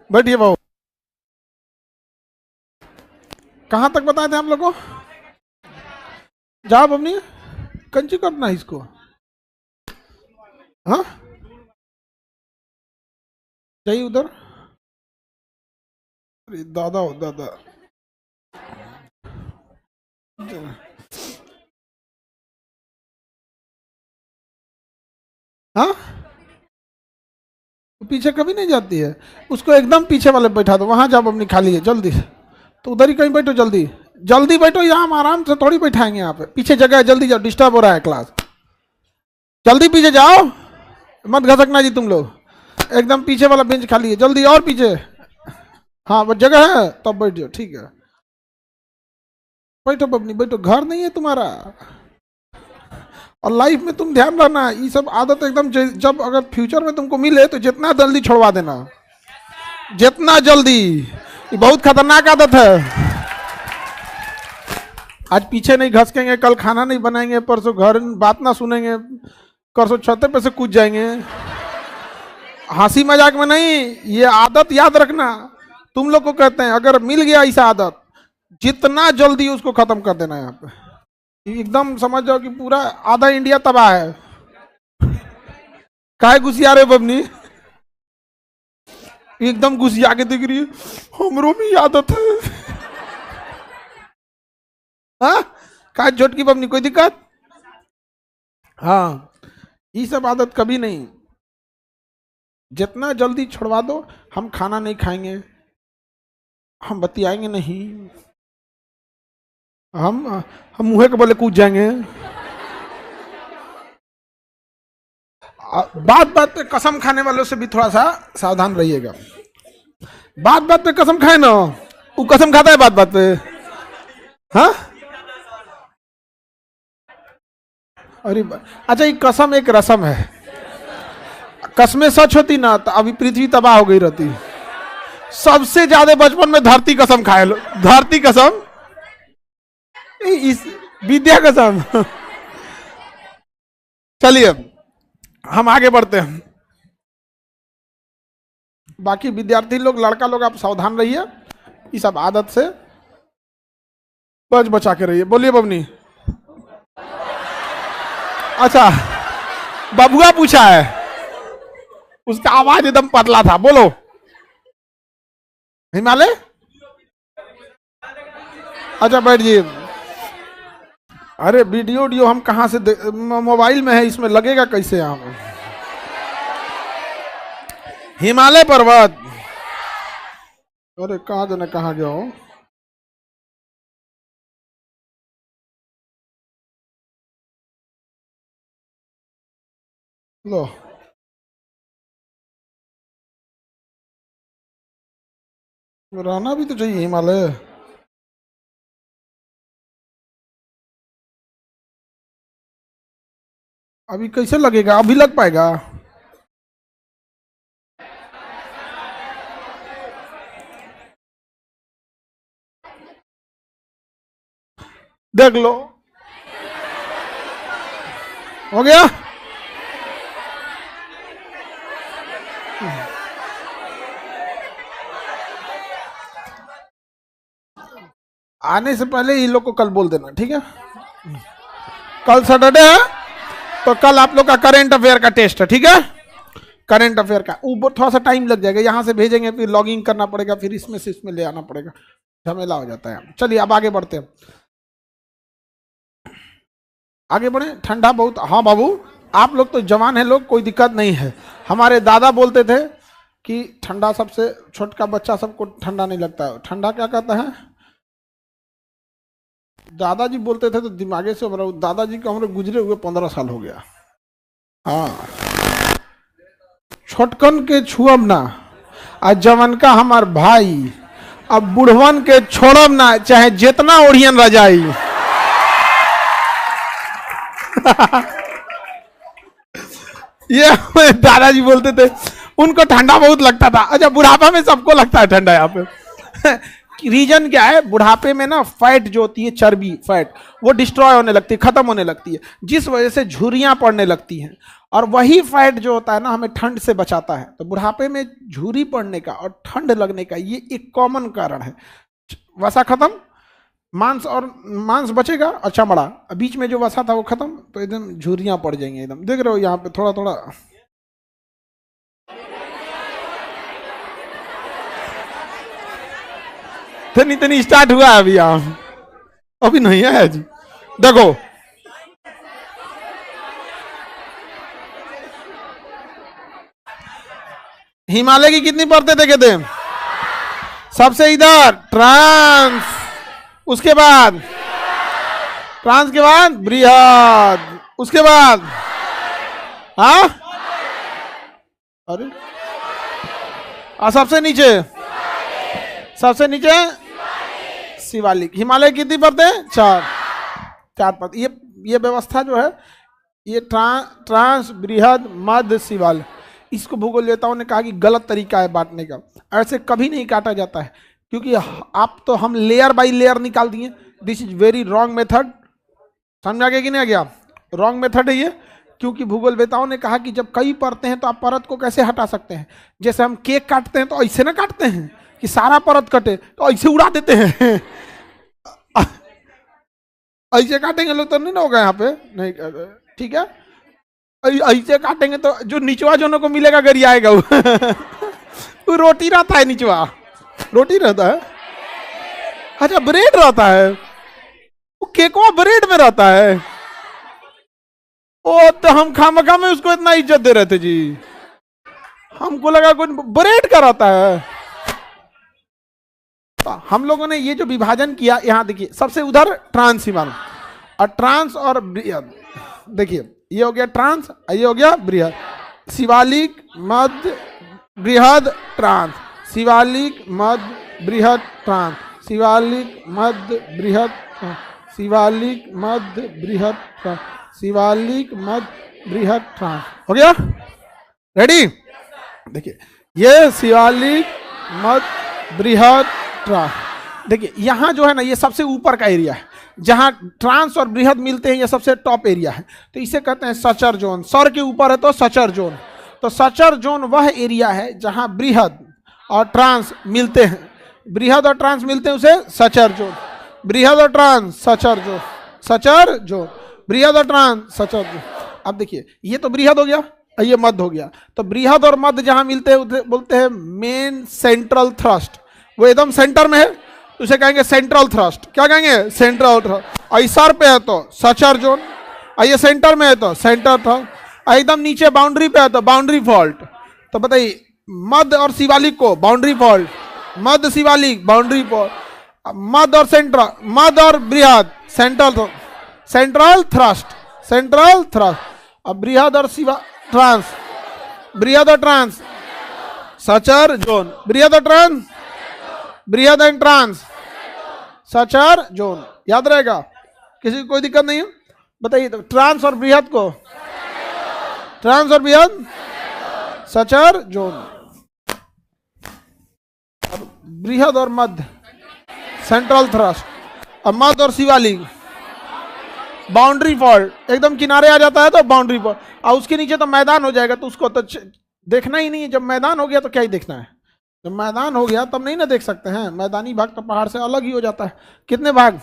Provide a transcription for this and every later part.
बैठिए बाबू। कहाँ तक बताए थे आप लोग को? जाओ अपनी कंची करना है इसको। हाँ जाइए उधर। अरे दादा हो दादा। हाँ पीछे कभी नहीं जाती है। उसको एकदम पीछे वाले बैठा दो, वहां जाओ अपनी खाली है जल्दी से। तो उधर ही कहीं बैठो, जल्दी जल्दी बैठो, यहाँ हम आराम से थोड़ी बैठाएंगे। यहाँ पे पीछे जगह है, जल्दी जाओ, डिस्टर्ब हो रहा है क्लास। जल्दी पीछे जाओ, मत घसकना जी तुम लोग। एकदम पीछे वाला बेंच खाली है, जल्दी और पीछे। हाँ वो जगह है, तब बैठ जाओ, ठीक है। बैठो बबनी बैठो, घर नहीं है तुम्हारा। और लाइफ में तुम ध्यान रखना, ये सब आदत एकदम जब अगर फ्यूचर में तुमको मिले तो जितना जल्दी छोड़वा देना, जितना जल्दी। ये बहुत खतरनाक आदत है। आज पीछे नहीं घसकेंगे, कल खाना नहीं बनाएंगे, परसों घर बात ना सुनेंगे, परसों छते पे से कूद जाएंगे। हंसी मजाक में नहीं, ये आदत याद रखना। तुम लोग को कहते हैं अगर मिल गया ऐसा आदत, जितना जल्दी उसको खत्म कर देना। यहाँ पे एकदम समझ जाओ कि पूरा आधा इंडिया तबाह है। काहे घुसिया रहे बबनी? एकदम घुसिया के दिख रही है, हमरो में आदत है। हाँ काहे झोटकी बबनी, कोई दिक्कत? हाँ ये सब आदत कभी नहीं, जितना जल्दी छुड़वा दो। हम खाना नहीं खाएंगे, हम बतियाएंगे नहीं, हम मुँह के बोले कूद जाएंगे। बात बात पे कसम खाने वालों से भी थोड़ा सा सावधान रहिएगा। बात बात पे कसम खाए ना, वो कसम खाता है बात बात पे। हाँ अरे अच्छा, ये कसम एक रसम है। कसमें सच होती ना तो अभी पृथ्वी तबाह हो गई रहती। सबसे ज्यादा बचपन में धरती कसम खाए लो, धरती कसम, इस विद्या कसम। चलिए हम आगे बढ़ते हैं। बाकी विद्यार्थी लोग, लड़का लोग, आप सावधान रहिए, इस सब आदत से बच बचा के रहिए। बोलिए बबनी। अच्छा बबुआ पूछा है, उसका आवाज एकदम पतला था, बोलो। हिमालय। अच्छा बैठ जी। अरे वीडियो हम कहां से मोबाइल में है, इसमें लगेगा कैसे? यहाँ हिमालय पर्वत। अरे कहाँ जाने कहाँ गया हो। लो रहना भी तो चाहिए हिमालय। अभी कैसे लगेगा? अभी लग पाएगा? देख लो, हो गया। आने से पहले ये लोग को कल बोल देना, ठीक है? कल सैटरडे है तो कल आप लोग का करेंट अफेयर का टेस्ट है, ठीक है? करेंट अफेयर का ऊपर थोड़ा सा टाइम लग जाएगा, यहाँ से भेजेंगे, फिर लॉगिंग करना पड़ेगा, फिर इसमें से इसमें ले आना पड़ेगा, झमेला हो जाता है। चलिए अब आगे बढ़ते हैं, आगे बढ़े। ठंडा बहुत, हाँ बाबू आप लोग तो जवान है लोग, कोई दिक्कत नहीं है। हमारे दादा बोलते थे कि ठंडा सबसे छोटा बच्चा सबको ठंडा नहीं लगता है। ठंडा क्या कहता है? दादाजी बोलते थे तो दिमागे से दादाजी का उम्र गुजरे हुए 15 साल हो गया। हाँ छोटकन के छुअब ना, आ जवन का हमार भाई, अब बुढ़वन के छोड़ब ना, चाहे जितना ओढ़ियन रजाई। ये दादाजी बोलते थे, उनको ठंडा बहुत लगता था। अच्छा बुढ़ापा में सबको लगता है ठंडा यहाँ पे। रीजन क्या है, बुढ़ापे में ना फैट जो होती है, चर्बी फैट, वो डिस्ट्रॉय होने लगती है, खत्म होने लगती है, जिस वजह से झुर्रियां पड़ने लगती हैं। और वही फैट जो होता है ना हमें ठंड से बचाता है। तो बुढ़ापे में झुर्री पड़ने का और ठंड लगने का ये एक कॉमन कारण है। वसा खत्म, मांस बचेगा और चमड़ा, बीच में जो वसा था वो खत्म, तो एकदम झुर्रियां पड़ जाएंगे एकदम। देख रहे हो यहाँ पे थोड़ा थोड़ा तनी तनी स्टार्ट हुआ है अभी, यहाँ अभी नहीं है जी। देखो हिमालय की कितनी परतें देखे थे? सबसे इधर ट्रांस, उसके बाद ट्रांस के बाद बृहद, उसके बाद हाँ अरे सबसे नीचे शिवालिक। हिमालय की कितनी परतें? चार परतें। ये व्यवस्था जो है ये ट्रांस बृहद मध्य शिवालिक, इसको भूगोलवेताओं ने कहा कि गलत तरीका है बांटने का, ऐसे कभी नहीं काटा जाता है, क्योंकि आप तो हम लेयर बाय लेयर निकाल दिए। This is very wrong method. समझ आ गया कि नहीं आ गया? रॉन्ग मेथड है ये, क्योंकि भूगोलवेताओं ने कहा कि जब कई परतें हैं तो आप परत को कैसे हटा सकते हैं। जैसे हम केक काटते हैं तो ऐसे ना काटते हैं कि सारा परत कटे, तो ऐसे उड़ा देते हैं ऐसे काटेंगे लोग तो नहीं ना होगा यहाँ पे, नहीं ठीक है। ऐसे काटेंगे तो जो निचवा जोनों को मिलेगा गरिया आएगा वो रोटी रहता है, निचवा रोटी रहता है, अच्छा ब्रेड रहता है, वो केकवा ब्रेड में रहता है। ओ तो हम खामखा में उसको इतना इज्जत दे रहे थे जी, हमको लगा कोई ब्रेड का रहता है। तो हम लोगों ने ये जो विभाजन किया, यहाँ देखिए सबसे उधर ट्रांस हिमालय और ट्रांस और बृहद, देखिए ये हो गया ट्रांस, ये हो गया बृहद। शिवालिक मध्य बृहद ट्रांस, शिवालिक मध्य बृहद ट्रांस, शिवालिक मध्य बृहद ट्रांस, शिवालिक मध्य बृहद ट्रांस, शिवालिक मध्य बृहद ट्रांस। हो गया? रेडी? देखिए ये शिवालिक मध्य बृहद ट्रांस। देखिए यहाँ जो है ना ये सबसे ऊपर का एरिया है, जहां ट्रांस और बृहद मिलते हैं, ये सबसे टॉप एरिया है, तो इसे कहते हैं सचर जोन। सर के ऊपर है तो सचर जोन। तो सचर जोन वह एरिया है जहां बृहद और ट्रांस मिलते हैं, बृहद और ट्रांस मिलते हैं, उसे सचर जोन। बृहद और trans suture zone, suture zone, बृहद और ट्रांस सचर जोन। अब देखिए ये तो बृहद हो गया, ये मध्य हो गया। तो बृहद और मध्य जहां मिलते हैं उसे बोलते हैं मेन सेंट्रल थ्रस्ट। वो एकदम सेंटर में है, उसे कहेंगे सेंट्रल थ्रस्ट। क्या कहेंगे? Central thrust. और सर पे है तो सचर जोन, और ये सेंटर में है तो सेंटर थ्रस्ट, एकदम नीचे बाउंड्री पे है तो बाउंड्री फॉल्ट। तो बताइए मध्य और शिवालिक को बाउंड्री फॉल्ट, मध्य शिवालिक बाउंड्री फॉल्ट, मध्य और सेंट्रल, मध्य और बृहद central, central thrust, central thrust. अब बृहद और ट्रांस, बृहद और ट्रांस सचर जोन, बृहद और ट्रांस, बृहद एंड ट्रांस सचर जोन। याद रहेगा? किसी को कोई दिक्कत नहीं है? बताइए तो ट्रांस और बृहद को, ट्रांस और बृहद सचर जोन। बृहद और मध्य सेंट्रल थ्रस्ट, अब मध्य और शिवालिक बाउंड्री फॉल्ट, एकदम किनारे आ जाता है तो बाउंड्री फॉल्ट, और उसके नीचे तो मैदान हो जाएगा, तो उसको तो देखना ही नहीं है। जब मैदान हो गया तो क्या ही देखना है? जब मैदान हो गया तब नहीं ना देख सकते हैं। मैदानी भाग तो पहाड़ से अलग ही हो जाता है। कितने भाग?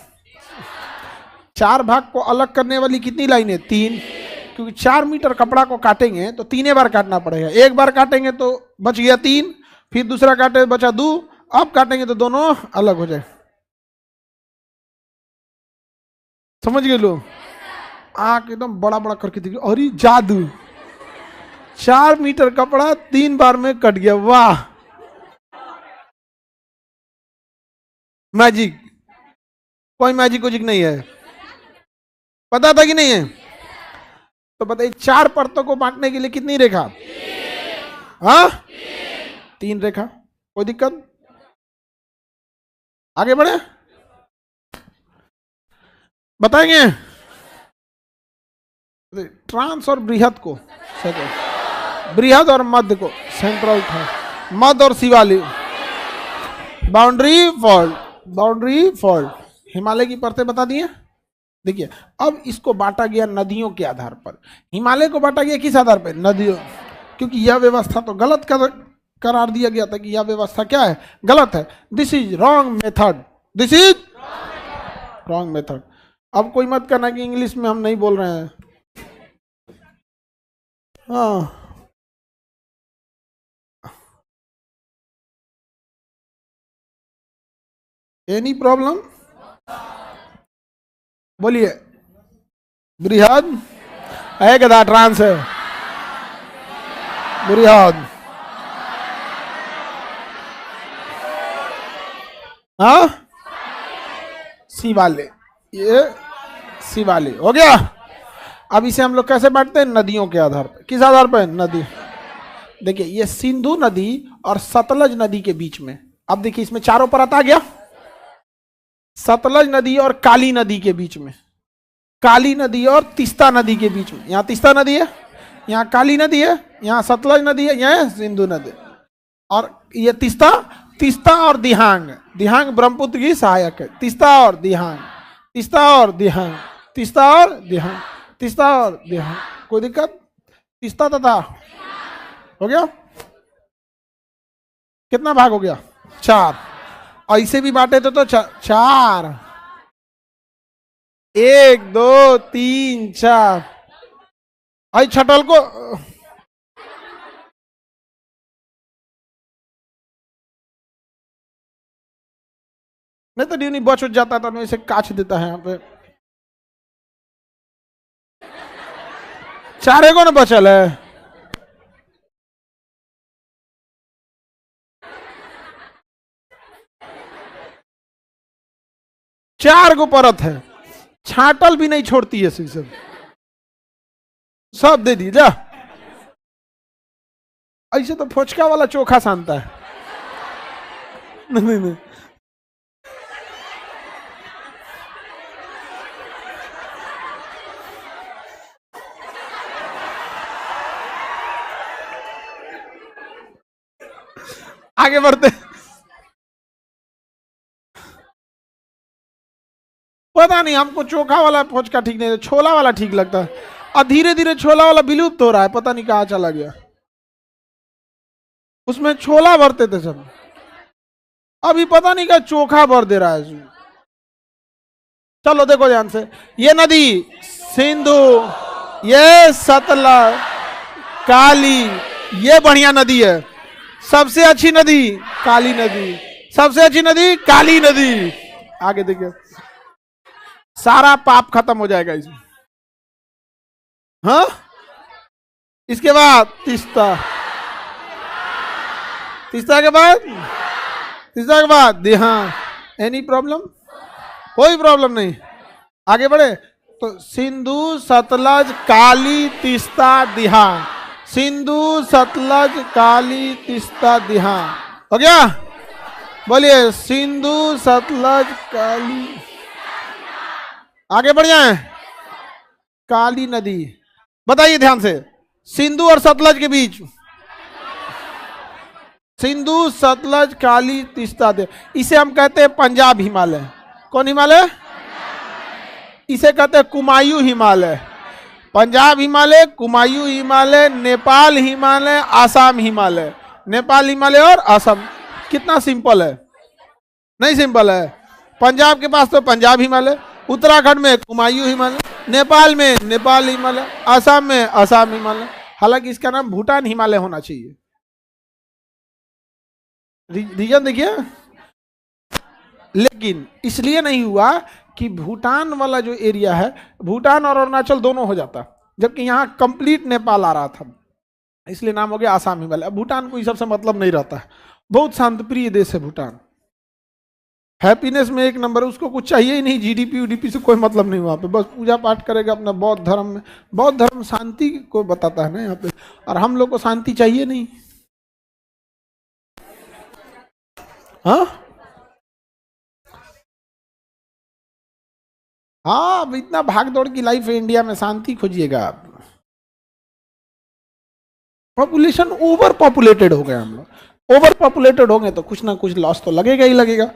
4 भाग को अलग करने वाली कितनी लाइनें? 3, क्योंकि 4 मीटर कपड़ा को काटेंगे तो 3 बार काटना पड़ेगा। एक बार काटेंगे तो बच गया 3, फिर दूसरा काटे बचा 2, अब काटेंगे तो दोनों अलग हो जाए। समझ गए लोग? आंख एकदम बड़ा बड़ा करके देखिए, अरे जादू, 4 मीटर कपड़ा 3 बार में कट गया। वाह मैजिक। कोई मैजिक कुछ नहीं है, पता था कि नहीं है? तो बताइए 4 परतों को बांटने के लिए कितनी रेखा? हाँ 3 रेखा। कोई दिक्कत? आगे बढ़े, बताएंगे। ट्रांस और बृहद को, बृहद और मध्य को सेंट्रल था, मध्य और Shivalik boundary fault, boundary fault, Himalaya की परतें बता दिए। देखिए अब इसको बांटा गया नदियों के आधार पर। हिमालय को बांटा गया किस आधार पर? नदियों, क्योंकि यह व्यवस्था तो गलत करार दिया गया था कि यह व्यवस्था क्या है? गलत है। This is wrong method, this is wrong method. अब कोई मत करना कि इंग्लिश में हम नहीं बोल रहे हैं। हाँ एनी प्रॉब्लम? बोलिए। बृहद है गदा ट्रांस है, बृहद। हाँ शिवालय, ये शिवालय हो गया। अब इसे हम लोग कैसे बांटते हैं? नदियों के आधार पर। किस आधार पर? नदी। देखिए ये सिंधु नदी और सतलज नदी के बीच में, अब देखिए इसमें चारों परत आ गया। सतलज नदी और काली नदी के बीच में, काली नदी और तीस्ता नदी के बीच में, यहाँ तीस्ता नदी है, यहाँ काली नदी है, यहाँ सतलज नदी है, यहाँ सिंधु नदी। और ये तीस्ता, तीस्ता और दिहांग, दिहांग ब्रह्मपुत्र की सहायक है। तीस्ता और दिहांग, तीस्ता और दिहांग, तीस्ता और दिहांग, तीस्ता और दिहांग। कोई दिक्कत? तीस्ता तथा हो गया। कितना भाग हो गया? 4। ऐसे भी बांटे तो 4, 1 2 3 4। आई छटल को नहीं तो ड्यूनी बच उठ जाता तो इसे काछ देता है यहाँ पे। 4 को ना बचल है। चार गो परत है, छाटल भी नहीं छोड़ती है सब दे दी जा। ऐसे तो फोचका वाला चोखा सानता है। नहीं नहीं आगे बढ़ते। पता नहीं हमको चोखा वाला फोचका ठीक नहीं, छोला वाला ठीक लगता है। और धीरे धीरे छोला वाला विलुप्त हो रहा है, पता नहीं कहाँ चला गया। उसमें छोला भरते थे सब, अभी पता नहीं क्या चोखा भर दे रहा है। चलो देखो ध्यान से, ये नदी सिंधु, ये सतलज, काली, ये बढ़िया नदी है। सबसे अच्छी नदी काली नदी, सबसे अच्छी नदी काली नदी। आगे देखिए सारा पाप खत्म हो जाएगा इसमें। हाँ इसके बाद तीस्ता, तीस्ता के बाद, तीस्ता के बाद दिहांग। Any problem? कोई प्रॉब्लम नहीं। आगे बढ़े तो सिंधु सतलज काली तीस्ता दिहांग, सिंधु सतलज काली तीस्ता दिहांग हो गया। बोलिए सिंधु सतलज काली। आगे बढ़ जाए, काली नदी। बताइए ध्यान से, सिंधु और सतलज के बीच, सिंधु सतलज काली तीस्ता दे, इसे हम कहते हैं पंजाब हिमालय। कौन हिमालय? इसे कहते हैं कुमायूं हिमालय। पंजाब हिमालय, कुमायूं हिमालय, नेपाल हिमालय, आसाम हिमालय। नेपाल हिमालय और आसाम। कितना सिंपल है? नहीं सिंपल है। पंजाब के पास तो पंजाब हिमालय, उत्तराखंड में कुमायूं हिमालय, नेपाल में नेपाल हिमालय, आसाम में आसाम हिमालय। हालांकि इसका नाम भूटान हिमालय होना चाहिए। रीजन देखिए, लेकिन इसलिए नहीं हुआ कि भूटान वाला जो एरिया है, भूटान और अरुणाचल दोनों हो जाता, जबकि यहाँ कंप्लीट नेपाल आ रहा था, इसलिए नाम हो गया आसाम हिमालय। भूटान को इस सबसे मतलब नहीं रहता है, बहुत शांतिप्रिय देश है भूटान। हैप्पीनेस में 1 नंबर, उसको कुछ चाहिए ही नहीं, जीडीपी वीडीपी से कोई मतलब नहीं वहाँ पे, बस पूजा पाठ करेगा अपना बौद्ध धर्म में। बौद्ध धर्म शांति को बताता है ना यहाँ पे, और हम लोग को शांति चाहिए नहीं। हाँ हाँ, अब इतना भाग दौड़ की लाइफ है इंडिया में, शांति खोजिएगा आप। पॉपुलेशन ओवर पॉपुलेटेड हो गए हम लोग, ओवर पॉपुलेटेड हो गए तो कुछ ना कुछ लॉस तो लगेगा ही लगेगा।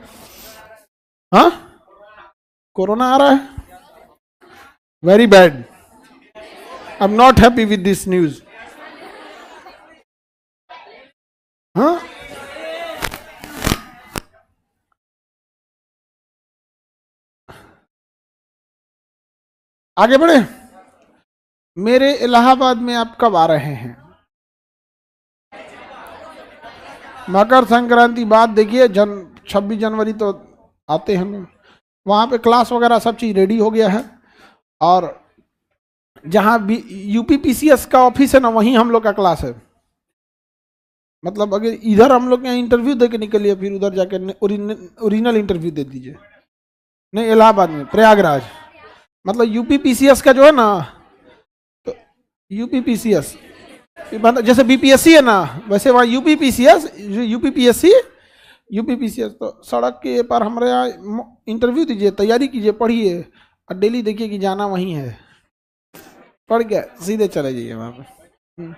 हाँ, कोरोना आ रहा है, very bad, I am not happy with this news. हाँ, आगे बढ़े। मेरे इलाहाबाद में आप कब आ रहे हैं? मकर संक्रांति बाद देखिए, 26 जनवरी तो आते हैं लोग। वहाँ पे क्लास वगैरह सब चीज़ रेडी हो गया है, और जहाँ भी यूपीपीसीएस का ऑफिस है ना, वहीं हम लोग का क्लास है। मतलब अगर इधर हम लोग यहाँ इंटरव्यू दे के निकलिए, फिर उधर जाके ओरिजिनल इंटरव्यू दे दीजिए। नहीं, इलाहाबाद में, प्रयागराज। मतलब यूपीपीसीएस का जो है ना, तो यूपीपीसीएस मतलब जैसे बीपीएससी है ना, वैसे वहाँ यूपीपीसीएस, यूपीपीसीएस। तो सड़क के पार हमारे यहाँ इंटरव्यू दीजिए, तैयारी कीजिए, पढ़िए, और डेली देखिए कि जाना वहीं है। पढ़ के सीधे चले जाइए वहाँ पे।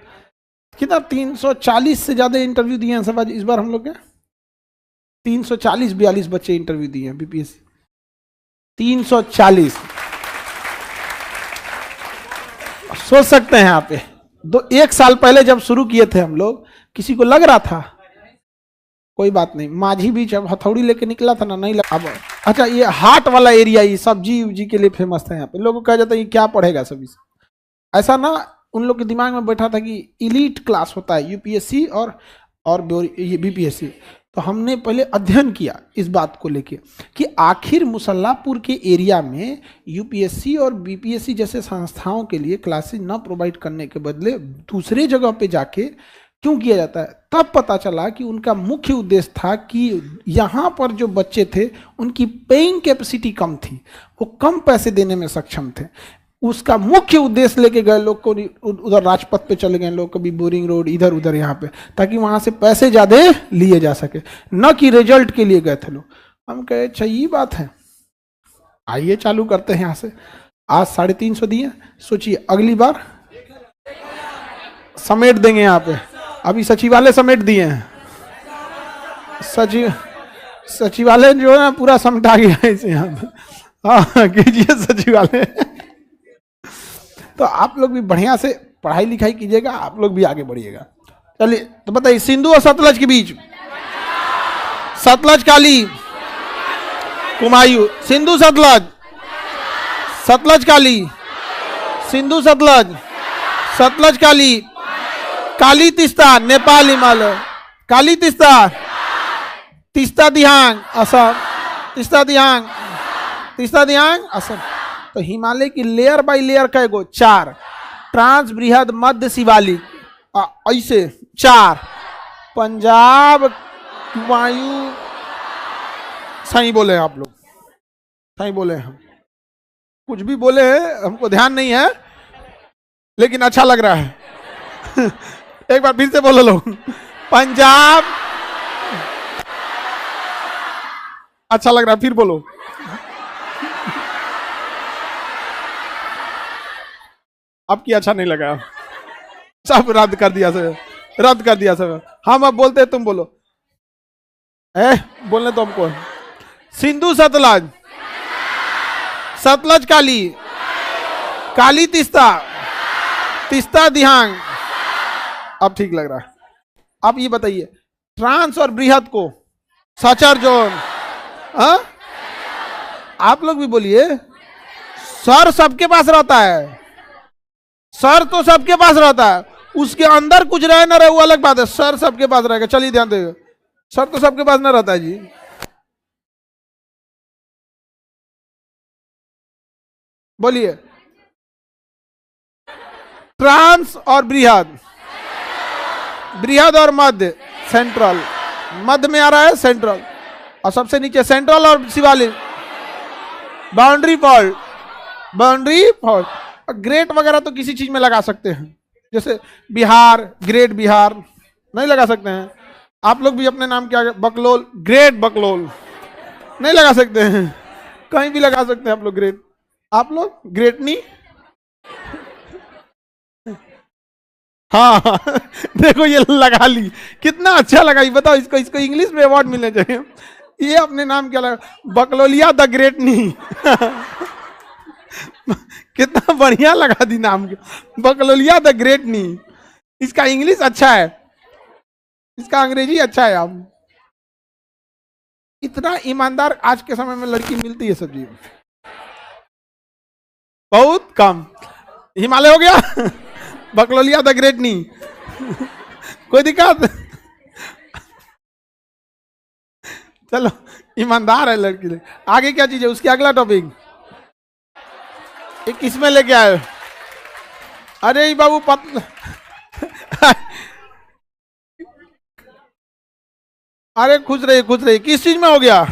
कितना 340 से ज़्यादा इंटरव्यू दिए हैं सब आज इस बार हम लोग के। 340-42 बच्चे इंटरव्यू दिए हैं बीपीएससी, 340। सोच सकते हैं आप, 1 साल पहले जब शुरू किए थे हम लोग, किसी को लग रहा था? कोई बात नहीं, माझी भी जब हथौड़ी लेके निकला था ना, नहीं लगा। अब अच्छा, ये हाट वाला एरिया, ये सब्जी उब्जी के लिए फेमस था यहाँ पे। लोगों को कहा जाता है ये क्या पढ़ेगा सभी से, ऐसा ना उन लोग के दिमाग में बैठा था कि इलीट क्लास होता है यूपीएससी और ये बीपीएससी। तो हमने पहले अध्ययन किया इस बात को लेके कि आखिर मुसल्लापुर के एरिया में यूपीएससी और बीपीएससी जैसे संस्थाओं के लिए क्लासेस न प्रोवाइड करने के बदले दूसरे जगह पे जाके क्यों किया जाता है। तब पता चला कि उनका मुख्य उद्देश्य था कि यहाँ पर जो बच्चे थे उनकी पेइंग कैपेसिटी कम थी, वो कम पैसे देने में सक्षम थे। उसका मुख्य उद्देश्य लेके गए लोग को, उधर राजपथ पे चले गए लोग, कभी बोरिंग रोड, इधर उधर यहाँ पे, ताकि वहाँ से पैसे ज़्यादा लिए जा सके, न कि रिजल्ट के लिए गए थे लोग। हम कहे अच्छा ये बात है, आइए चालू करते हैं यहाँ से। आज 350 दिए, सोचिए अगली बार समेट देंगे यहाँ पे। अभी सचिवालय समेट दिए हैं, सचिवालय जो है ना पूरा समेटा गया है इसे यहाँ पे। हाँ कीजिए सचिवालय। तो आप लोग भी बढ़िया से पढ़ाई लिखाई कीजिएगा, आप लोग भी आगे बढ़िएगा। चलिए तो बताइए, सिंधु और सतलज के बीच, सतलज काली कुमायूं, सिंधु सतलज, सतलज काली, सिंधु सतलज, सतलज काली, काली तीस्ता नेपाल हिमालय, काली तीस्ता, तीस्ता दिहांग असम, तीस्ता दिहांग, तीस्ता दिहांग असम। तो हिमालय की लेयर बाय लेयर का एगो 4, ट्रांस बृहद मध्य शिवालिक, ऐसे 4, पंजाब कुमायूं। सही बोले आप लोग, सही बोले हम, कुछ भी बोले हैं हमको ध्यान नहीं है, लेकिन अच्छा लग रहा है। एक बार फिर से बोलो लोग, पंजाब। अच्छा लग रहा है, फिर बोलो। अब की अच्छा नहीं लगा, सब रद्द कर दिया सब, रद्द कर दिया सब। हम अब बोलते तुम बोलो, बोलने तो हमको। सिंधु सतलज, सतलज काली, काली तीस्ता, तीस्ता दिहांग। अब ठीक लग रहा है। अब ये बताइए, ट्रांस और बृहद को सचर जोन। आप लोग भी बोलिए, सर सबके पास रहता है, सर तो सबके पास रहता है, उसके अंदर कुछ रहे ना रहे वो अलग बात है, सर सबके पास रहेगा। चलिए ध्यान देगा, सर तो सबके पास ना रहता है जी। बोलिए, ट्रांस और बृहद, बृहद और मध्य, सेंट्रल, मध्य में आ रहा है सेंट्रल, और सबसे नीचे सेंट्रल और Shivalik, boundary fault, boundary fault. Great वगैरह तो किसी चीज में लगा सकते हैं, जैसे बिहार, ग्रेट बिहार नहीं लगा सकते हैं। आप लोग भी अपने नाम के आगे बकलोल, ग्रेट बकलोल नहीं लगा सकते हैं, कहीं भी लगा सकते हैं आप लोग ग्रेट। आप लोग ग्रेटनी, हाँ देखो ये लगा ली, कितना अच्छा लगा ये, बताओ। इसको इंग्लिश में अवार्ड मिलने चाहिए, ये अपने नाम क्या लगा, बकलोलिया द ग्रेट नी। कितना बढ़िया लगा दी नाम के, बकलोलिया द ग्रेट नी। इसका इंग्लिश अच्छा है, इसका अंग्रेजी अच्छा है। आप इतना ईमानदार आज के समय में लड़की मिलती है सब्जी बहुत कम। हिमालय हो गया, बकलोलिया द ग्रेट नी, कोई दिक्कत? चलो ईमानदार है लड़की। आगे क्या चीज है उसकी, अगला टॉपिक किस में लेके आए? अरे बाबू अरे खुश रहिए। किस चीज में हो गया?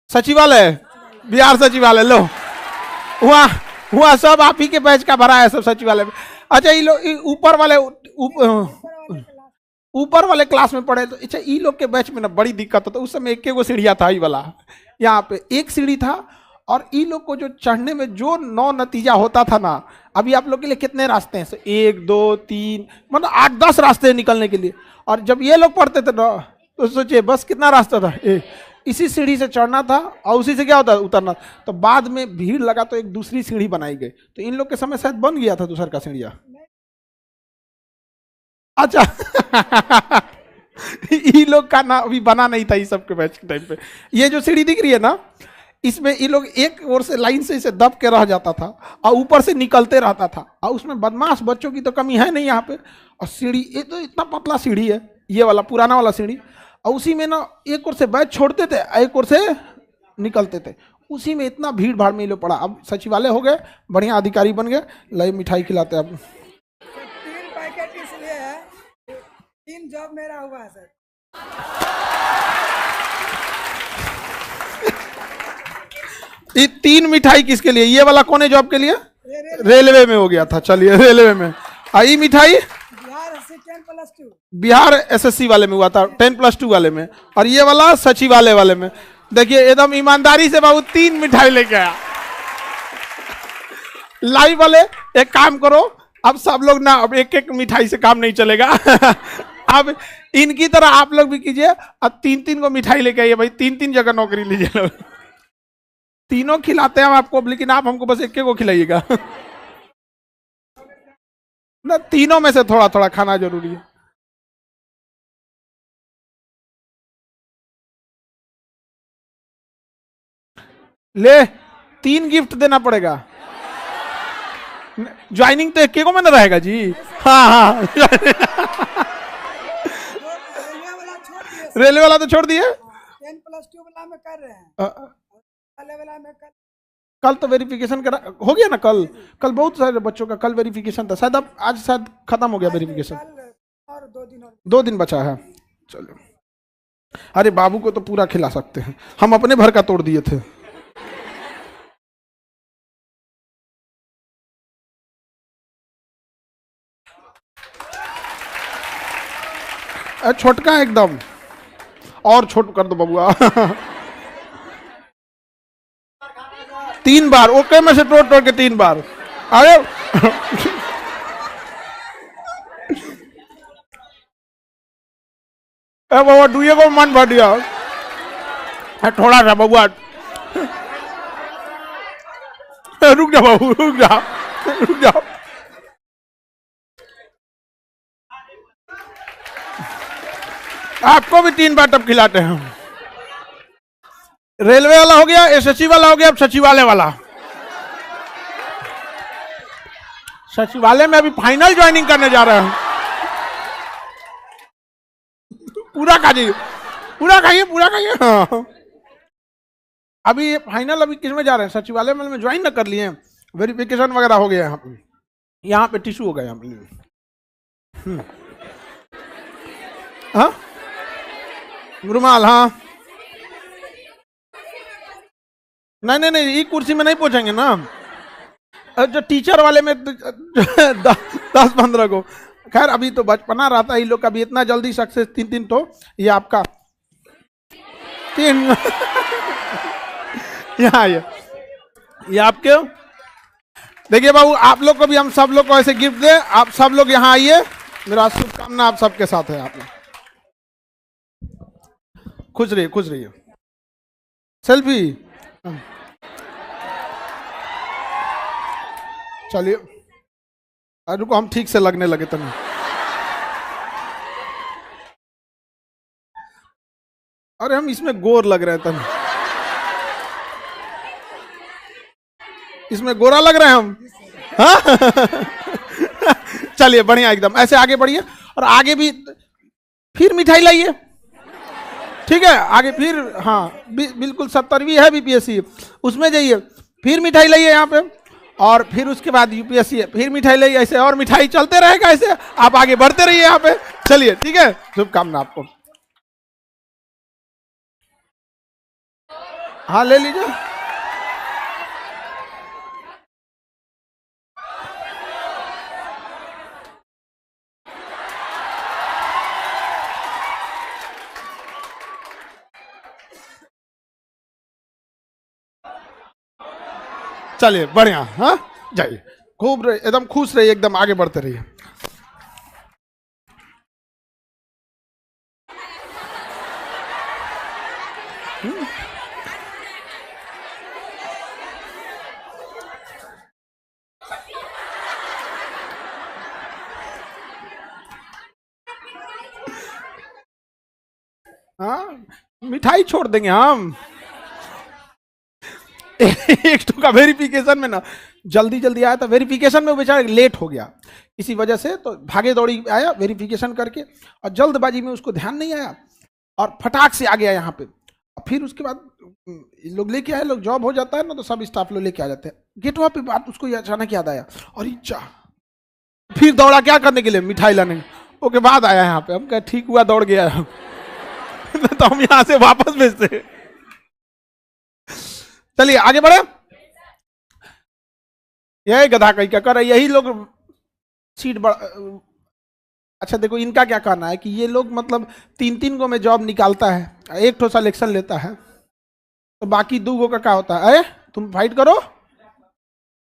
सचिवालय, बिहार सचिवालय। लो हुआ सब आप ही के बैच का भरा है सब सचिवालय में। अच्छा ये लोग ऊपर वाले क्लास में पढ़े तो अच्छा, ये लोग के बैच में ना बड़ी दिक्कत होता। उस समय एक वो सीढ़िया था, ये वाला यहाँ पे एक सीढ़ी था, और ई लोग को जो चढ़ने में जो 9 नतीजा होता था ना, अभी आप लोग के लिए कितने रास्ते हैं? 1 2 3 मतलब 8-10 रास्ते हैं निकलने के लिए। और जब ये लोग पढ़ते थे ना तो सोचिए बस कितना रास्ता था, इसी सीढ़ी से चढ़ना था और उसी से क्या होता उतरना। तो बाद में भीड़ लगा तो एक दूसरी सीढ़ी बनाई गई। तो इन लोग के समय शायद बन गया था दूसर का सीढ़िया। अच्छा ये लोग का ना अभी बना नहीं था, ये सबके बैच के टाइम पे। ये जो सीढ़ी दिख रही है ना, इसमें ये लोग एक ओर से लाइन से इसे दब के रह जाता था और ऊपर से निकलते रहता था। और उसमें बदमाश बच्चों की तो कमी है नहीं यहाँ पे। और सीढ़ी ये तो इतना पतला सीढ़ी है, ये वाला पुराना वाला सीढ़ी, और उसी में ना एक ओर से बैच छोड़ते थे, एक ओर से निकलते थे। उसी में इतना भीड़ भाड़ में ये लोग पड़ा। अब सचिवालय हो गए, बढ़िया अधिकारी बन गए, लाई मिठाई खिलाते अब। 3 पैकेट इसलिए है, 3 जॉब मेरा हुआ है सर। ये 3 मिठाई किसके लिए? ये वाला कौन है जॉब के लिए? रेलवे में हो गया था। चलिए रेलवे में। आई मिठाई बिहार एसएससी 10+2, बिहार एसएससी वाले में हुआ था, 10+2 वाले में। और ये वाला सचिवालय वाले में। देखिए एकदम ईमानदारी से बाबू 3 मिठाई लेके आया। लाइव वाले एक काम करो, अब सब लोग ना अब एक मिठाई से काम नहीं चलेगा। अब इनकी तरह आप लोग भी कीजिए, अब 3 को मिठाई लेके आइए भाई, 3 जगह नौकरी लीजिए। तीनों खिलाते हैं हम आपको, लेकिन आप हमको बस एक को खिलाइएगा। ना तीनों में से थोड़ा थोड़ा खाना जरूरी है। ले 3 गिफ्ट देना पड़ेगा। ज्वाइनिंग तो एक को में ना रहेगा जी। हाँ रेलवे वाला तो छोड़ दिए, 10+2 वाला में कर रहे हैं। कल तो वेरिफिकेशन करा हो गया ना। कल बहुत सारे बच्चों का कल वेरिफिकेशन था शायद, अब आज शायद खत्म हो गया वेरिफिकेशन। और 2 दिन बचा है। चलो अरे बाबू को तो पूरा खिला सकते हैं, हम अपने भर का तोड़ दिए थे। छोटका एकदम और छोट कर दो बबुआ। 3 बार ओके में से तोड़ के 3 बार। अरे बाबा दुए को मन भर दिया। थोड़ा सा बबुआ, रुक जाओ बाबू, रुक जाओ। आपको भी 3 बार तब खिलाते हैं। रेलवे वाला हो गया, एसएससी वाला हो गया, अब सचिवालय वाला। सचिवालय में अभी फाइनल ज्वाइनिंग करने जा रहे हैं। पूरा खाइए। हाँ। अभी फाइनल अभी किस में जा रहे हैं? सचिवालय में ज्वाइन ना कर लिए, वेरिफिकेशन वगैरह हो गया। यहाँ पे टिश्यू हो गया। हाँ रुमाल, हाँ नहीं ये कुर्सी में नहीं पहुंचेंगे ना। जो टीचर वाले में 10-15 को। खैर अभी तो बचपना रहता है ये लोग का भी, इतना जल्दी सक्सेस 3 तो ये आपका 3 यहाँ ये आपके। देखिए बाबू आप लोग को भी हम सब लोग को ऐसे गिफ्ट दे, आप सब लोग यहाँ आइए, मेरा शुभकामना आप सबके साथ है। आप लोग खुश रहिए खुश रहिए। सेल्फी, चलिए रुको, हम ठीक से लगने लगे तभी। अरे हम इसमें गोर लग रहे हैं तभी, इसमें गोरा लग रहे हैं हम, हाँ? चलिए बढ़िया, एकदम ऐसे आगे बढ़िए, और आगे भी फिर मिठाई लाइए, ठीक है? आगे फिर, हाँ बिल्कुल 70वीं है बीपीएससी, उसमें जाइए, फिर मिठाई लाइए यहाँ पे, और फिर उसके बाद यूपीएससी है, फिर मिठाई लाइए, ऐसे और मिठाई चलते रहेगा, ऐसे आप आगे बढ़ते रहिए यहाँ पे। चलिए ठीक है, शुभकामना आपको। हाँ ले लीजिए। चलिए बढ़िया, हाँ जाइए, खूब एकदम खुश रहिए, एकदम आगे बढ़ते रहिए। हाँ मिठाई छोड़ देंगे हम। एक तो का वेरिफिकेशन में ना जल्दी जल्दी आया था, वेरिफिकेशन में वो बेचारा लेट हो गया इसी वजह से, तो भागे दौड़ी आया वेरिफिकेशन करके, और जल्दबाजी में उसको ध्यान नहीं आया और फटाक से आ गया यहाँ पे। और फिर उसके बाद लोग लेके आए, लोग जॉब हो जाता है ना तो सब स्टाफ लोग लेके आ जाते हैं, गेटवा पे बात उसको अचानक याद आया, और इच्छा फिर दौड़ा क्या करने के लिए, मिठाई लाने। ओके बाद आया यहाँ पे, हम कहे ठीक हुआ दौड़ गया। तो हम यहाँ से वापस भेजते। चलिए आगे बढ़े। यही गधा कहीं क्या कर रहा है, यही लोग सीट अच्छा देखो इनका क्या कहना है कि ये लोग मतलब 3-3 को में जॉब निकालता है, एक ठो सिलेक्शन लेता है, तो बाकी 2 गो का क्या होता है, तुम फाइट करो।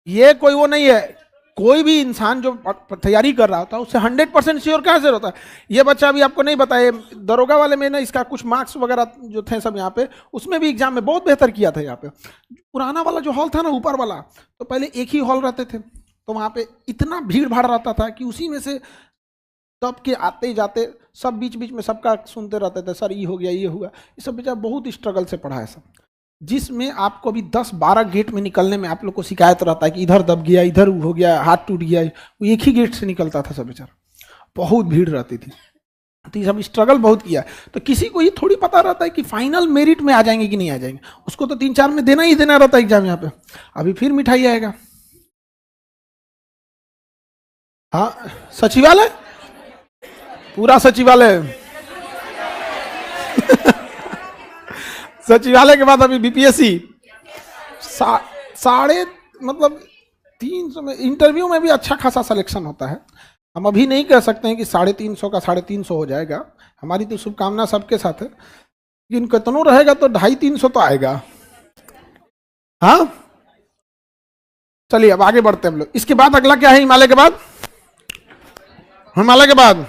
ये कोई वो नहीं है, कोई भी इंसान जो तैयारी कर रहा होता है उससे 100% श्योर कैसे होता है। ये बच्चा अभी आपको नहीं बताया, दरोगा वाले में ना इसका कुछ मार्क्स वगैरह जो थे सब यहाँ पे, उसमें भी एग्जाम में बहुत बेहतर किया था। यहाँ पे पुराना वाला जो हॉल था ना ऊपर वाला, तो पहले एक ही हॉल रहते थे, तो वहाँ पे इतना भीड़ भाड़ रहता था कि उसी में से सब के आते जाते सब बीच बीच में सबका सुनते रहते थे, सर ये हो गया ये हुआ। ये सब बेचारा बहुत स्ट्रगल से पढ़ा है सब, जिसमें आपको अभी 10-12 गेट में निकलने में आप लोग को शिकायत रहता है कि इधर दब गया, इधर हो गया, हाथ टूट गया, वो एक ही गेट से निकलता था सब बेचारा, बहुत भीड़ रहती थी। तो ये सब स्ट्रगल बहुत किया। तो किसी को ये थोड़ी पता रहता है कि फाइनल मेरिट में आ जाएंगे कि नहीं आ जाएंगे, उसको तो 3-4 में देना ही देना रहता है एग्जाम। यहाँ पे अभी फिर मिठाई आएगा। हाँ सचिवालय, पूरा सचिवालय। सचिवालय के बाद अभी बीपीएससी, साढ़े मतलब 300 में इंटरव्यू में भी अच्छा खासा सिलेक्शन होता है। हम अभी नहीं कह सकते हैं कि 350 का 350 हो जाएगा, हमारी तो शुभकामना सबके साथ है, लेकिन कितनों रहेगा तो 250-300 तो आएगा। हाँ चलिए अब आगे बढ़ते हैं हम लोग। इसके बाद अगला क्या है, हिमालय के बाद, हिमालय के बाद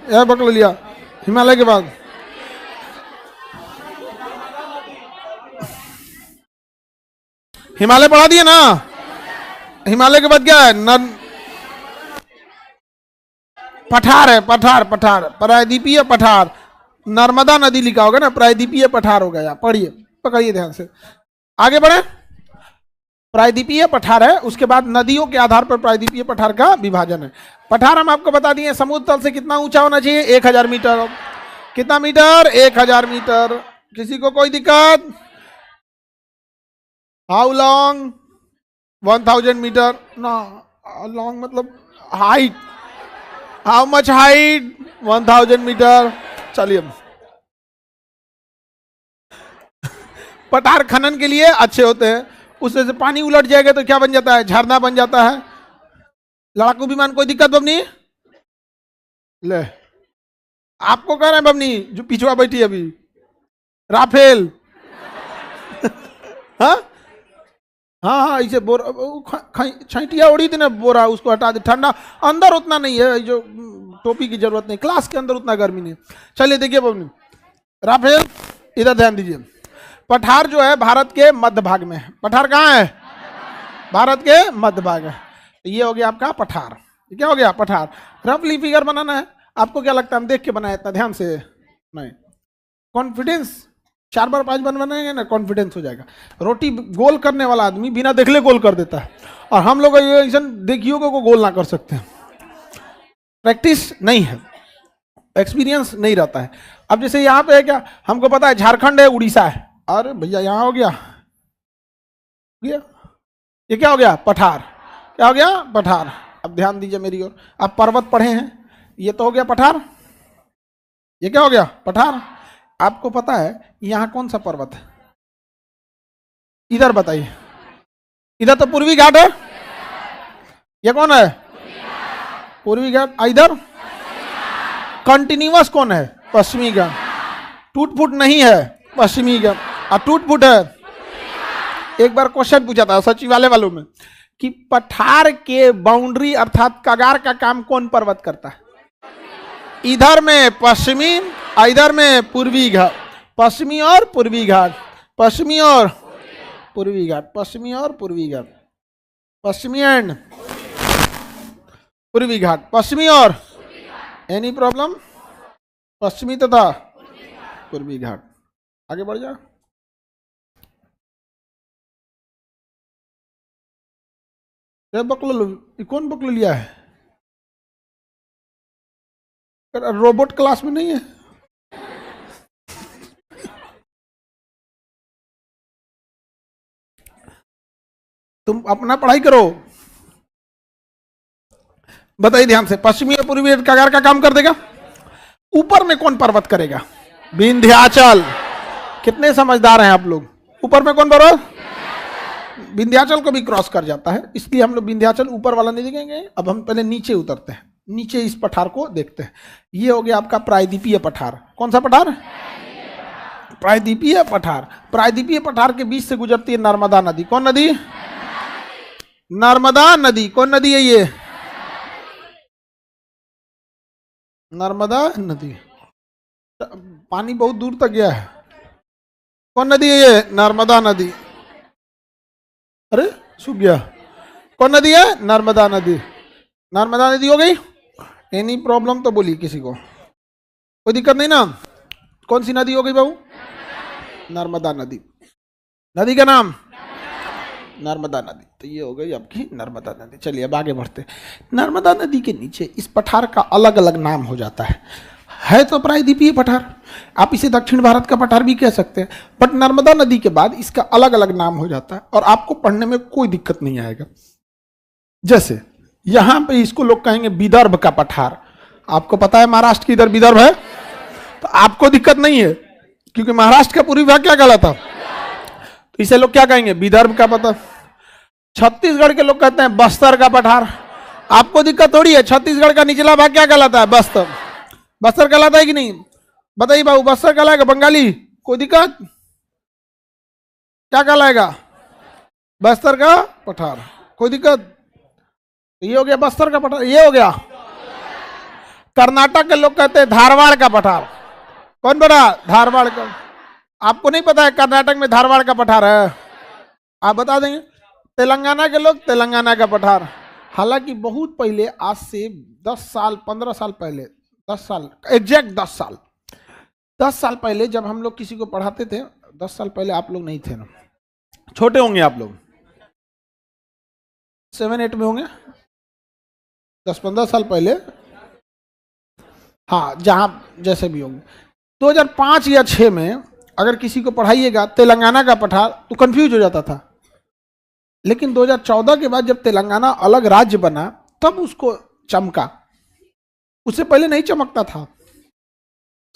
यह पकड़ लिया, हिमालय के बाद हिमालय पढ़ा दिए ना। हिमालय के बाद क्या है, पठार है, पठार पठार प्रायद्वीपीय पठार, नर्मदा नदी लिखा होगा ना, प्रायद्वीपीय पठार हो गया, पढ़िए पकड़िए ध्यान से, आगे बढ़े। प्रायद्वीपीय पठार है, उसके बाद नदियों के आधार पर प्रायद्वीपीय पठार का विभाजन है। पठार हम आपको बता दिए समुद्र तल से कितना ऊंचा होना चाहिए, 1000 मीटर। कितना मीटर, 1000 मीटर। किसी को कोई दिक्कत, हाउ लॉन्ग, 1000 मीटर ना, लॉन्ग मतलब height, how much height, 1000 metre. चलिए पठार खनन के लिए अच्छे होते हैं, उससे से पानी उलट जाएगा तो क्या बन जाता है, झरना बन जाता है। लड़ाकू विमान कोई दिक्कत बबनी, ले आपको कह रहे हैं बबनी जो पिछवा बैठी अभी, राफेल। हाँ हाँ हाँ ऐसे बोरा छैटिया उड़ी थी ना बोरा, उसको हटा दे, ठंडा अंदर उतना नहीं है, जो टोपी की जरूरत नहीं, क्लास के अंदर उतना गर्मी नहीं। चलिए देखिए बबनी, राफेल, इधर ध्यान दीजिए। पठार जो है भारत के मध्य भाग में है। पठार कहाँ है? भारत के मध्य भाग है। ये हो गया आपका पठार। क्या हो गया? पठार। रफली फिगर बनाना है। आपको क्या लगता है हम देख के बनाए इतना ध्यान से? नहीं, कॉन्फिडेंस 4 बार 5 बार बनाएंगे ना, कॉन्फिडेंस हो जाएगा। रोटी गोल करने वाला आदमी बिना देखले गोल कर देता है, और हम लोग ऐसा देखियो को गोल ना कर सकते हैं। प्रैक्टिस नहीं है, एक्सपीरियंस नहीं रहता है। अब जैसे यहाँ पे है क्या, हमको पता है झारखंड है, उड़ीसा है, अरे भैया यहाँ हो गया ये क्या हो गया? पठार। क्या हो गया? पठार। अब ध्यान दीजिए मेरी ओर। आप पर्वत पढ़े हैं, ये तो हो गया पठार। ये क्या हो गया? पठार। आपको पता है यहाँ कौन सा पर्वत है? इधर बताइए। इधर तो पूर्वी घाट है। ये कौन है? पूर्वी घाट। इधर कंटिन्यूअस कौन है? पश्चिमी घाट। टूट फूट नहीं है, पश्चिमी घाट। और टूट फूट है। एक बार क्वेश्चन पूछा था सचिवालय वालों में कि पठार के बाउंड्री अर्थात कगार का काम कौन पर्वत करता है? इधर में पश्चिमी, इधर में पूर्वी घाट। पश्चिमी और पूर्वी घाट, पश्चिमी और पूर्वी घाट, पश्चिमी और पूर्वी घाट, पश्चिमी एंड पूर्वी घाट, पश्चिमी और एनी प्रॉब्लम? पश्चिमी तथा पूर्वी घाट। आगे बढ़ जा। बकल कौन बकल लिया है? रोबोट क्लास में नहीं है? तुम अपना पढ़ाई करो। बताइए ध्यान से, पश्चिमी और पूर्वी कगार का काम कर देगा। ऊपर में कौन पर्वत करेगा? विंध्याचल। कितने समझदार हैं आप लोग? ऊपर में कौन पर्वत? विंध्याचल को भी क्रॉस कर जाता है, इसलिए हम लोग विंध्याचल ऊपर वाला नहीं देखेंगे। अब हम पहले नीचे उतरते हैं, नीचे इस पठार को देखते हैं। ये हो गया आपका प्रायद्वीपीय पठार। कौन सा पठार? प्रायद्वीपीय पठार। प्रायद्वीपीय पठार के बीच से गुजरती है नर्मदा नदी। कौन नदी? नर्मदा नदी। कौन नदी है ये? नर्मदा नदी। पानी बहुत दूर तक गया है। कौन नदी है ये? नर्मदा नदी। अरे सूख गया। कौन नदी है? नर्मदा नदी। नर्मदा नदी हो गई। एनी प्रॉब्लम तो बोली किसी को? कोई दिक्कत नहीं ना? कौन सी नदी हो गई बाबू? नर्मदा नदी। नदी का नाम नर्मदा नदी। तो ये हो गई आपकी नर्मदा नदी। चलिए अब आगे बढ़ते। नर्मदा नदी के नीचे इस पठार का अलग अलग नाम हो जाता है तो प्रायद्वीपीय पठार। आप इसे दक्षिण भारत का पठार भी कह सकते हैं, बट नर्मदा नदी के बाद इसका अलग अलग नाम हो जाता है और आपको पढ़ने में कोई दिक्कत नहीं आएगा। जैसे यहां पे इसको लोग कहेंगे विदर्भ का पठार। आपको पता है महाराष्ट्र की इधर विदर्भ है, तो आपको दिक्कत नहीं है, क्योंकि महाराष्ट्र का पूर्वी भाग क्या कहलाता? तो इसे लोग क्या कहेंगे? विदर्भ का पठार। छत्तीसगढ़ के लोग कहते हैं बस्तर का पठार। आपको दिक्कत थोड़ी है, छत्तीसगढ़ का निचला भाग क्या कहलाता है? बस्तर। बस्तर कहलाता है कि नहीं? बताइए बाबू, बस्तर कहलाएगा? बंगाली कोई दिक्कत? क्या कहलाएगा? बस्तर का पठार। कोई दिक्कत? ये हो गया बस्तर का पठार। ये हो गया कर्नाटक के लोग कहते हैं धारवाड़ का पठार। कौन बड़ा? धारवाड़ का। आपको नहीं पता है कर्नाटक में धारवाड़ का पठार है? आप बता देंगे। तेलंगाना के लोग तेलंगाना का पठार। हालांकि बहुत पहले, आज से 10 साल 15 साल पहले, 10 साल एग्जैक्ट 10 साल पहले जब हम लोग किसी को पढ़ाते थे, 10 साल पहले आप लोग नहीं थे ना, छोटे होंगे आप लोग, 7-8 में होंगे, 10-15 साल पहले, हाँ जहां जैसे भी होंगे, 2005 या 6 में अगर किसी को पढ़ाइएगा तेलंगाना का पठार तो कंफ्यूज हो जाता था। लेकिन 2014 के बाद जब तेलंगाना अलग राज्य बना तब उसको चमका। उससे पहले नहीं चमकता था।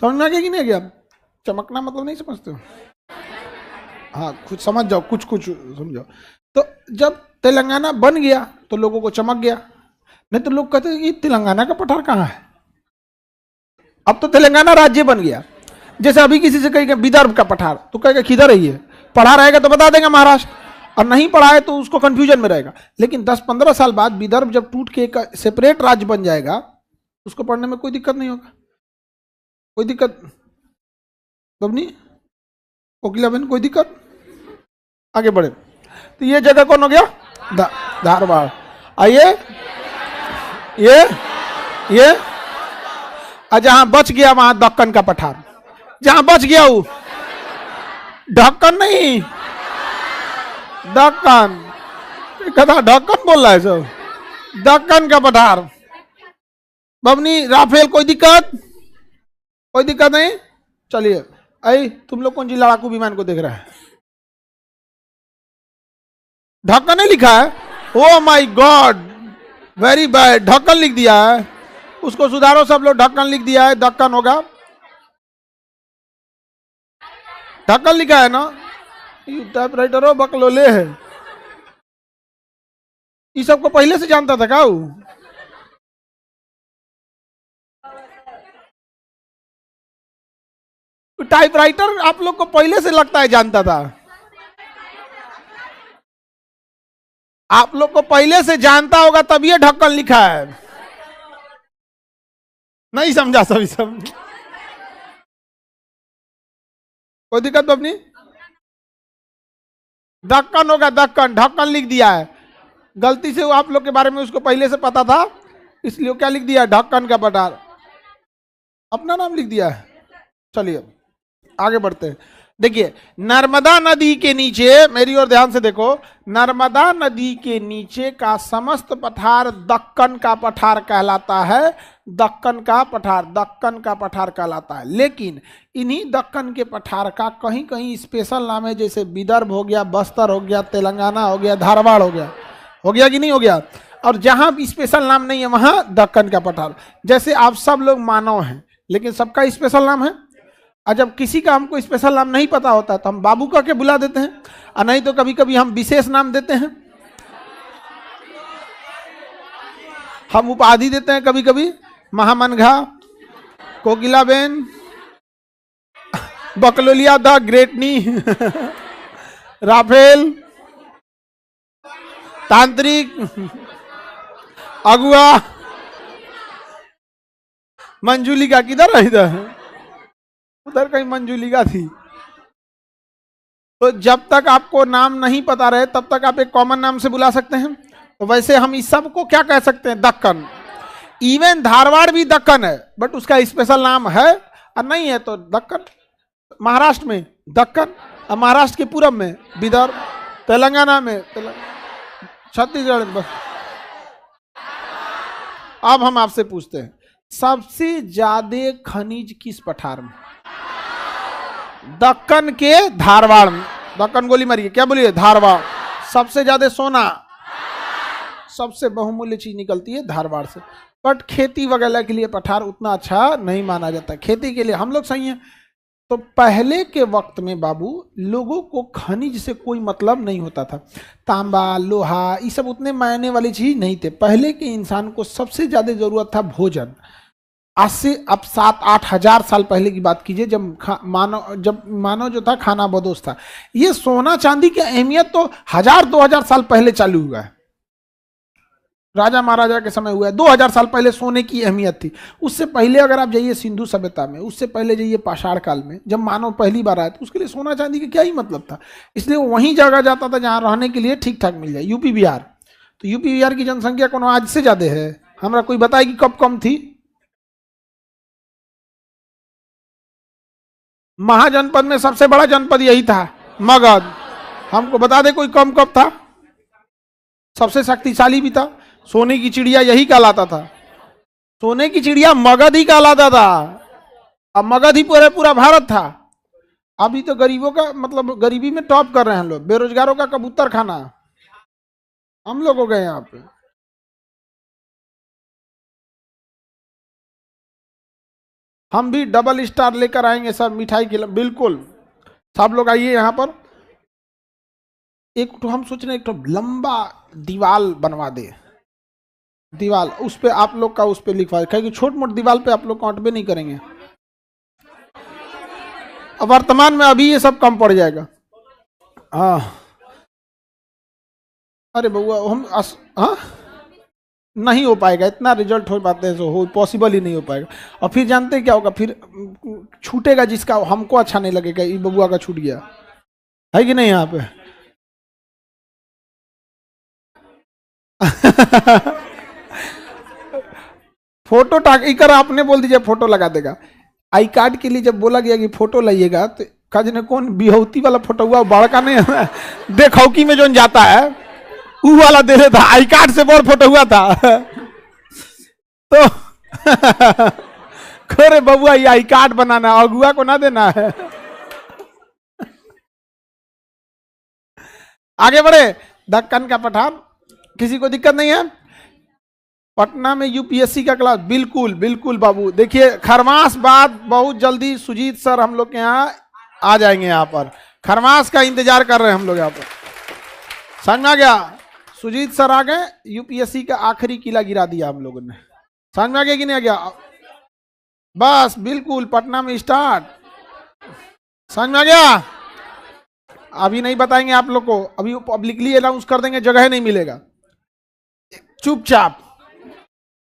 समझ में आ गया कि नहीं गया? चमकना मतलब नहीं समझते हो? हाँ कुछ समझ जाओ, कुछ समझो। तो जब तेलंगाना बन गया तो लोगों को चमक गया, नहीं तो लोग कहते ये तेलंगाना का पठार कहाँ है। अब तो तेलंगाना राज्य बन गया। जैसे अभी किसी से कहेगा विदर्भ का पठार तो कहेगा किधर है ये? पढ़ा रहेगा तो बता देगा महाराष्ट्र, और नहीं पढ़ा है तो उसको कंफ्यूजन में रहेगा। लेकिन 10-15 साल बाद विदर्भ जब टूट के एक सेपरेट राज्य बन जाएगा, उसको पढ़ने में कोई दिक्कत नहीं होगा। कोई दिक्कत? बबनी, कोकिला बहन, कोई दिक्कत? आगे बढ़े। तो ये जगह कौन हो गया? धारवाड़। आइए, ये जहां बच गया वहां दक्कन का पठार, जहां बच गया वो ढक्कन नहीं, दक्कन, कथा ढक्कन बोल रहा है सब, दक्कन का पठार। बबनी, राफेल, कोई दिक्कत? कोई दिक्कत नहीं? चलिए, आई तुम लोग कौन सी लड़ाकू विमान को देख रहा है? ढक्कन नहीं लिखा है? Oh my God, very bad, ढक्कन लिख दिया है। उसको सुधारो सब लोग, ढक्कन लिख दिया है, दक्कन होगा। ढक्कन लिखा है ना? टाइपराइटर हो बकलोले है। ये सबको पहले से जानता था क्या? टाइपराइटर आप लोग को पहले से लगता है जानता था? आप लोग को पहले से जानता होगा तब ये ढक्कन लिखा है। नहीं समझा सभी सब? कोई दिक्कत बबनी? दक्कन होगा, दक्कन, ढक्कन लिख दिया है। गलती से आप लोग के बारे में उसको पहले से पता था, इसलिए क्या लिख दिया? ढक्कन का पठार, अपना नाम लिख दिया है। चलिए आगे बढ़ते हैं। देखिए, नर्मदा नदी के नीचे, मेरी ओर ध्यान से देखो, नर्मदा नदी के नीचे का समस्त पठार दक्कन का पठार कहलाता है। दक्कन का पठार, दक्कन का पठार कहलाता है। लेकिन इन्हीं दक्कन के पठार का कहीं कहीं स्पेशल नाम है, जैसे विदर्भ हो गया, बस्तर हो गया, तेलंगाना हो गया, धारवाड़ हो गया। हो गया कि नहीं हो गया? और जहां भी स्पेशल नाम नहीं है वहां दक्कन का पठार। जैसे आप सब लोग मानव हैं, लेकिन सबका स्पेशल नाम है। और जब किसी का हमको स्पेशल नाम नहीं पता होता तो हम बाबू कह के बुला देते हैं, और नहीं तो कभी कभी हम विशेष नाम देते हैं, हम उपाधि देते हैं। कभी कभी महामनघा, कोकिलाबेन, बकलोलिया द ग्रेटनी, राफेल, तांत्रिक, अगुआ, मंजुलिका। किधर है? इधर, उधर कहीं मंजुलिका थी। तो जब तक आपको नाम नहीं पता रहे तब तक आप एक कॉमन नाम से बुला सकते हैं। तो वैसे हम इस सब को क्या कह सकते हैं? दक्कन। इवन धारवाड़ भी दक्कन है, बट उसका स्पेशल नाम है, और नहीं है तो दक्कन। महाराष्ट्र में दक्कन, और महाराष्ट्र के पूरब में विदर्भ, तेलंगाना में छत्तीसगढ़। बस अब हम आपसे पूछते हैं, सबसे ज्यादा खनिज किस पठार में? दक्कन के धारवाड़ में। दक्कन गोली मारिए, क्या बोलिए? धारवाड़। सबसे ज्यादा सोना, सबसे बहुमूल्य चीज निकलती है धारवाड़ से। बट खेती वगैरह के लिए पठार उतना अच्छा नहीं माना जाता। खेती के लिए हम लोग सही हैं। तो पहले के वक्त में बाबू लोगों को खनिज से कोई मतलब नहीं होता था। तांबा, लोहा, ये सब उतने मायने वाली चीज नहीं थे। पहले के इंसान को सबसे ज्यादा जरूरत था भोजन। आज से अब 7-8 हजार साल पहले की बात कीजिए, जब मानव जो था खाना बदोश था। ये सोना चांदी की अहमियत तो 1000-2000 साल पहले चालू हुआ है, राजा महाराजा के समय हुआ है। 2000 साल पहले सोने की अहमियत थी। उससे पहले अगर आप जाइए सिंधु सभ्यता में, उससे पहले जाइए पाषाण काल में, जब मानव पहली बार आया तो उसके लिए सोना चांदी का क्या ही मतलब था। इसलिए वो वहीं जगह जाता था जहां रहने के लिए ठीक ठाक मिल जाए। यूपी बिहार, तो यूपी बिहार की जनसंख्या कौन आज से ज्यादा है? हमारा कोई बताए कि कब कम थी? महाजनपद में सबसे बड़ा जनपद यही था, मगध। हमको बता दे कोई कम कब था? सबसे शक्तिशाली भी था। सोने की चिड़िया यही कहलाता था। सोने की चिड़िया मगध ही कहलाता था। अब मगध ही पूरा भारत था। अभी तो गरीबों का मतलब गरीबी में टॉप कर रहे हैं लोग। बेरोजगारों का कबूतर खाना हम लोग हो गए यहाँ पे। हम भी डबल स्टार लेकर आएंगे सर, मिठाई के बिल्कुल। सब लोग आइए यहाँ पर। एक तो हम सोच रहे हैं एक तो लंबा दीवाल बनवा दे, दीवाल उस पे आप लोग का उस पे लिखवा, क्योंकि छोट मोट दीवाल पे आप लोग कॉन्टबे नहीं करेंगे। अब वर्तमान में अभी ये सब कम पड़ जाएगा। हाँ, अरे बउआ हम हाँ नहीं हो पाएगा, इतना रिजल्ट हो पाते हैं, हो पॉसिबल ही नहीं हो पाएगा। और फिर जानते हैं क्या होगा, फिर छूटेगा जिसका, हमको अच्छा नहीं लगेगा, ये बबुआ का छूट गया है कि नहीं यहाँ पे। फोटो टाकर आपने बोल दीजिए फोटो लगा देगा। आई कार्ड के लिए जब बोला गया कि फोटो लाइएगा तो काज ने कौन बिहौती वाला फोटो हुआ, बड़का नहीं है देखौकी में जो जाता है वो वाला दे रहा था, आई कार्ड से बड़ फोटो हुआ था। तो अरे बबुआ ये आई कार्ड बनाना है, अगुआ को ना देना है। आगे बढ़े। दक्कन का पठार, किसी को दिक्कत नहीं है। पटना में यूपीएससी का क्लास, बिल्कुल बिल्कुल बाबू। देखिए खरमास बाद बहुत जल्दी सुजीत सर हम लोग के यहाँ आ जाएंगे। यहाँ पर खरमास का इंतजार कर रहे हैं हम लोग यहाँ पर, समझ में आ गया। सुजीत सर आ गए, यूपीएससी का आखिरी किला गिरा दिया हम लोगों ने, समझ में आ गया कि नहीं आ गया। बस बिल्कुल पटना में स्टार्ट, समझ में आ गया। अभी नहीं बताएंगे आप लोग को, अभी पब्लिकली अनाउंस कर देंगे, जगह नहीं मिलेगा, चुपचाप।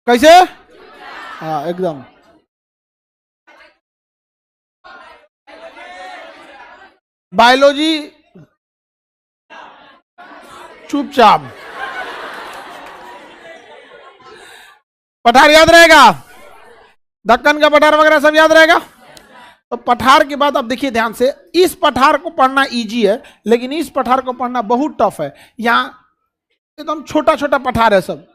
कैसे? हाँ एकदम। बायोलॉजी चुपचाप, पठार याद रहेगा, दक्कन का पठार वगैरह सब याद रहेगा। तो पठार के बाद अब देखिए ध्यान से, इस पठार को पढ़ना इजी है, लेकिन इस पठार को पढ़ना बहुत टफ है। यहाँ एकदम छोटा छोटा पठार है सब,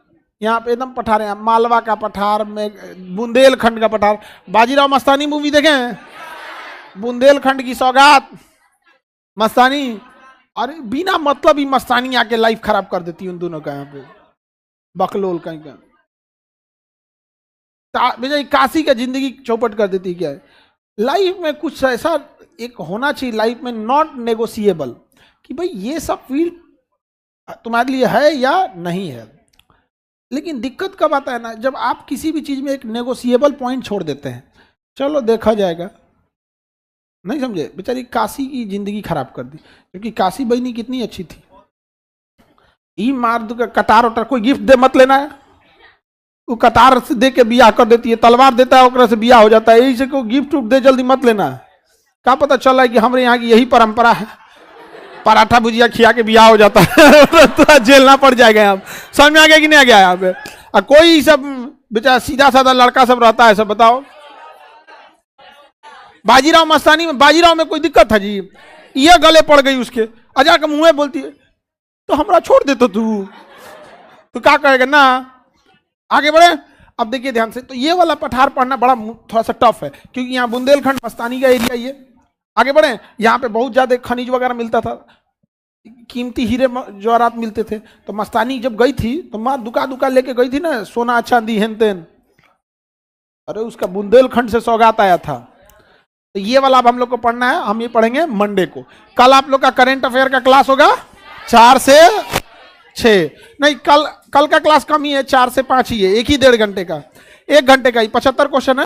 यहाँ पे एकदम पठार है, मालवा का पठार में, बुंदेलखंड का पठार। बाजीराव मस्तानी मूवी देखे हैं, बुंदेलखंड की सौगात, मस्तानी। अरे बिना मतलब ही मस्तानी आके लाइफ खराब कर देती है उन दोनों का, यहाँ पे बकलोल कहीं का भैया, काशी का जिंदगी चौपट कर देती क्या है। लाइफ में कुछ ऐसा एक होना चाहिए लाइफ में, नॉट नेगोशिएबल, कि भाई ये सब फील्ड तुम्हारे लिए है या नहीं है। लेकिन दिक्कत कब आता है ना, जब आप किसी भी चीज में एक नेगोशिएबल पॉइंट छोड़ देते हैं, चलो देखा जाएगा, नहीं समझे। बेचारी काशी की जिंदगी खराब कर दी, क्योंकि काशी बहनी कितनी अच्छी थी। ई मार दो कटार उटार, कोई गिफ्ट दे मत लेना है, वो कतार से दे के बियाह कर देती है, तलवार देता है ओकरा से बियाह हो जाता है। यही से को गिफ्ट उफ्ट दे जल्दी मत लेना है। क्या पता चला है कि हमारे यहाँ की यही परंपरा है, पराठा भुजिया खिया के बियाह हो जाता है। तो झेलना पड़ जाएगा यहाँ, समझ में आ गया कि नहीं आ गया यहाँ पे। और कोई सब बेचारा सीधा साधा लड़का सब रहता है, सब बताओ। बाजीराव मस्तानी में, बाजीराव में कोई दिक्कत था जी, ये गले पड़ गई उसके, अजा के मुंह में बोलती है तो हमरा छोड़ दे तो तू क्या कहेगा ना। आगे बढ़े। अब देखिए ध्यान से, तो ये वाला पठार पढ़ना बड़ा थोड़ा सा टफ है, क्योंकि यहाँ बुंदेलखंड मस्तानी का एरिया ये। आगे बढ़े। यहाँ पे बहुत ज्यादा खनिज वगैरह मिलता था, कीमती हीरे जवाहरात मिलते थे। तो मस्तानी जब गई थी तो माँ दुका लेके गई थी ना, सोना चांदी हेन तेन। अरे उसका बुंदेलखंड से सौगात आया था। तो ये वाला अब हम लोग को पढ़ना है, हम ये पढ़ेंगे मंडे को। कल आप लोग का करंट अफेयर का क्लास होगा 4 से 6, नहीं कल का क्लास कम ही है, 4 से 5 ही है, एक ही 1.5 घंटे का, 1 घंटे का ही 75 क्वेश्चन है।